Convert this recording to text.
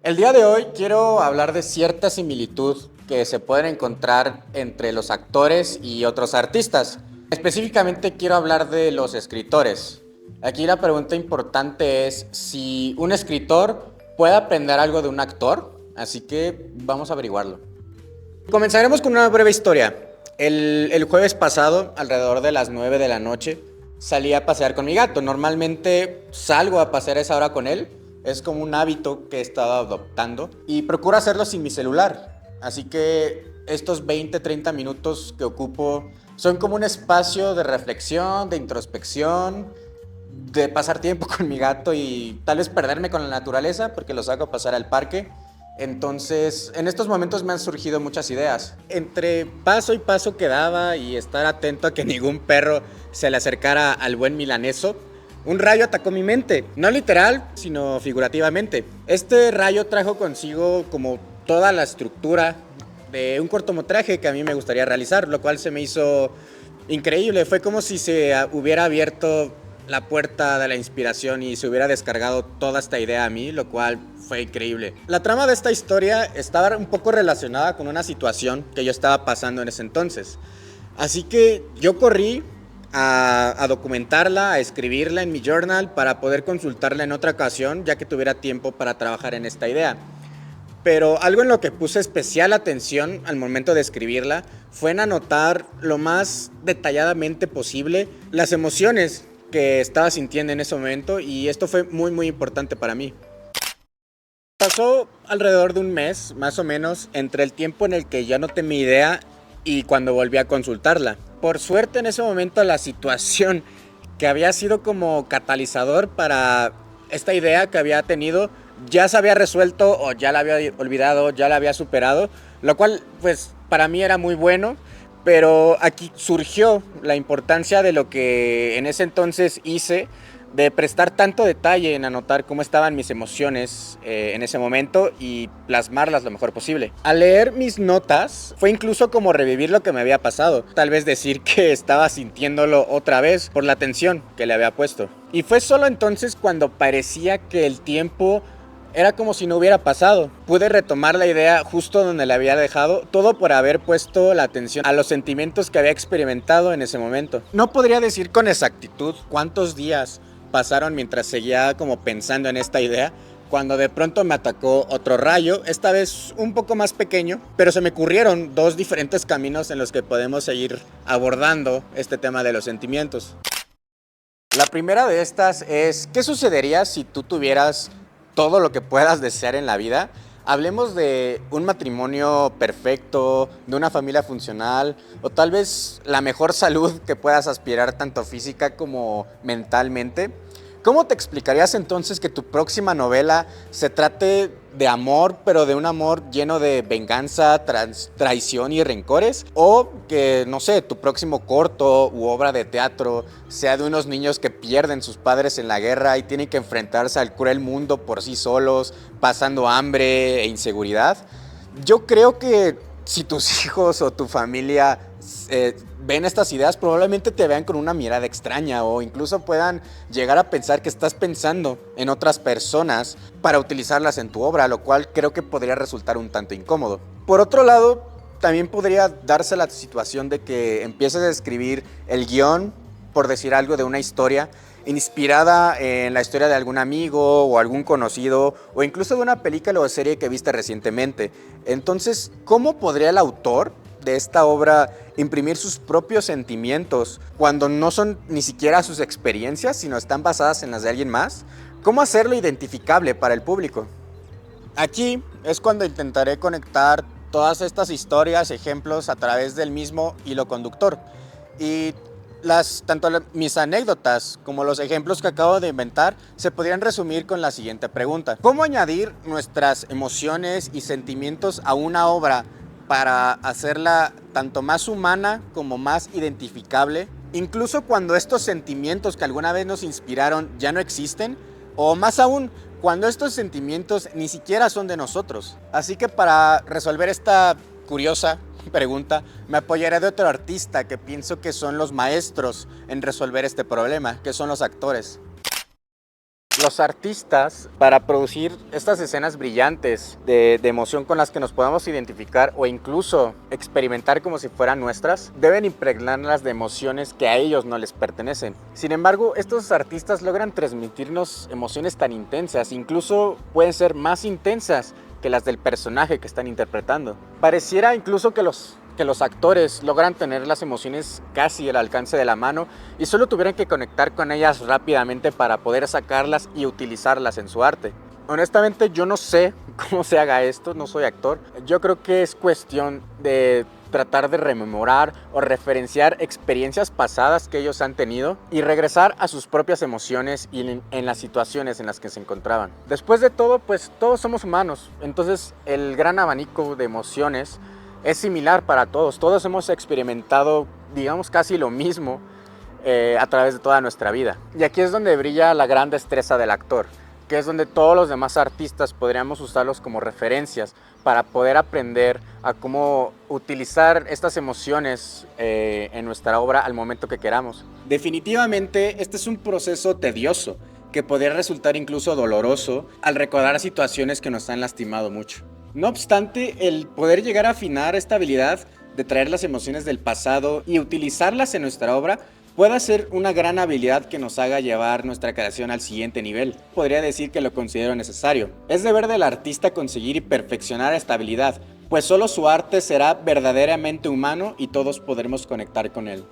El día de hoy quiero hablar de cierta similitud que se pueden encontrar entre los actores y otros artistas. Específicamente quiero hablar de los escritores. Aquí la pregunta importante es si un escritor puede aprender algo de un actor, así que vamos a averiguarlo. Comenzaremos con una breve historia. El jueves pasado, alrededor de las 9 de la noche, salí a pasear con mi gato. Normalmente salgo a pasear a esa hora con él. Es como un hábito que he estado adoptando y procuro hacerlo sin mi celular. Así que estos 20-30 minutos que ocupo son como un espacio de reflexión, de introspección, de pasar tiempo con mi gato y tal vez perderme con la naturaleza porque lo saco a pasar al parque. Entonces, en estos momentos me han surgido muchas ideas. Entre paso y paso que daba y estar atento a que ningún perro se le acercara al buen milaneso, un rayo atacó mi mente. No literal, sino figurativamente. Este rayo trajo consigo como toda la estructura de un cortometraje que a mí me gustaría realizar, lo cual se me hizo increíble. Fue como si se hubiera abierto la puerta de la inspiración y se hubiera descargado toda esta idea a mí, lo cual fue increíble. La trama de esta historia estaba un poco relacionada con una situación que yo estaba pasando en ese entonces. Así que yo corrí a documentarla, a escribirla en mi journal para poder consultarla en otra ocasión, ya que tuviera tiempo para trabajar en esta idea. Pero algo en lo que puse especial atención al momento de escribirla fue en anotar lo más detalladamente posible las emociones que estaba sintiendo en ese momento, y esto fue muy importante para mí. Pasó alrededor de un mes, más o menos, entre el tiempo en el que ya noté mi idea y cuando volví a consultarla. Por suerte, en ese momento la situación que había sido como catalizador para esta idea que había tenido ya se había resuelto, o ya la había olvidado, ya la había superado, lo cual pues para mí era muy bueno. Pero aquí surgió la importancia de lo que en ese entonces hice, de prestar tanto detalle en anotar cómo estaban mis emociones en ese momento y plasmarlas lo mejor posible. Al leer mis notas fue incluso como revivir lo que me había pasado, tal vez decir que estaba sintiéndolo otra vez por la atención que le había puesto. Y fue solo entonces cuando parecía que el tiempo era como si no hubiera pasado. Pude retomar la idea justo donde la había dejado, todo por haber puesto la atención a los sentimientos que había experimentado en ese momento. No podría decir con exactitud cuántos días pasaron mientras seguía como pensando en esta idea, cuando de pronto me atacó otro rayo, esta vez un poco más pequeño, pero se me ocurrieron dos diferentes caminos en los que podemos seguir abordando este tema de los sentimientos. La primera de estas es, ¿qué sucedería si tú tuvieras todo lo que puedas desear en la vida? Hablemos de un matrimonio perfecto, de una familia funcional, o tal vez la mejor salud que puedas aspirar tanto física como mentalmente. ¿Cómo te explicarías entonces que tu próxima novela se trate de amor, pero de un amor lleno de venganza, traición y rencores? O que, no sé, tu próximo corto u obra de teatro sea de unos niños que pierden sus padres en la guerra y tienen que enfrentarse al cruel mundo por sí solos, pasando hambre e inseguridad. Yo creo que si tus hijos o tu familia ven estas ideas, probablemente te vean con una mirada extraña, o incluso puedan llegar a pensar que estás pensando en otras personas para utilizarlas en tu obra, lo cual creo que podría resultar un tanto incómodo. Por otro lado, también podría darse la situación de que empieces a escribir el guión, por decir algo, de una historia inspirada en la historia de algún amigo o algún conocido, o incluso de una película o serie que viste recientemente. Entonces, ¿cómo podría el autor de esta obra imprimir sus propios sentimientos cuando no son ni siquiera sus experiencias, sino están basadas en las de alguien más? ¿Cómo hacerlo identificable para el público? Aquí es cuando intentaré conectar todas estas historias, ejemplos a través del mismo hilo conductor. Y tanto mis anécdotas como los ejemplos que acabo de inventar se podrían resumir con la siguiente pregunta: ¿cómo añadir nuestras emociones y sentimientos a una obra para hacerla tanto más humana como más identificable, incluso cuando estos sentimientos que alguna vez nos inspiraron ya no existen, o más aún, cuando estos sentimientos ni siquiera son de nosotros? Así que para resolver esta curiosa pregunta, me apoyaré de otro artista que pienso que son los maestros en resolver este problema, que son los actores. Los artistas, para producir estas escenas brillantes de emoción con las que nos podamos identificar o incluso experimentar como si fueran nuestras, deben impregnarlas de emociones que a ellos no les pertenecen. Sin embargo, estos artistas logran transmitirnos emociones tan intensas, incluso pueden ser más intensas que las del personaje que están interpretando. Pareciera incluso que los actores logran tener las emociones casi al alcance de la mano y solo tuvieran que conectar con ellas rápidamente para poder sacarlas y utilizarlas en su arte. Honestamente, yo no sé cómo se haga esto, no soy actor. Yo creo que es cuestión de tratar de rememorar o referenciar experiencias pasadas que ellos han tenido y regresar a sus propias emociones y en las situaciones en las que se encontraban. Después de todo, pues todos somos humanos, entonces el gran abanico de emociones es similar para todos. Todos hemos experimentado, digamos, casi lo mismo a través de toda nuestra vida. Y aquí es donde brilla la gran destreza del actor, que es donde todos los demás artistas podríamos usarlos como referencias para poder aprender a cómo utilizar estas emociones en nuestra obra al momento que queramos. Definitivamente, este es un proceso tedioso que podría resultar incluso doloroso al recordar situaciones que nos han lastimado mucho. No obstante, el poder llegar a afinar esta habilidad de traer las emociones del pasado y utilizarlas en nuestra obra puede ser una gran habilidad que nos haga llevar nuestra creación al siguiente nivel. Podría decir que lo considero necesario. Es deber del artista conseguir y perfeccionar esta habilidad, pues solo su arte será verdaderamente humano y todos podremos conectar con él.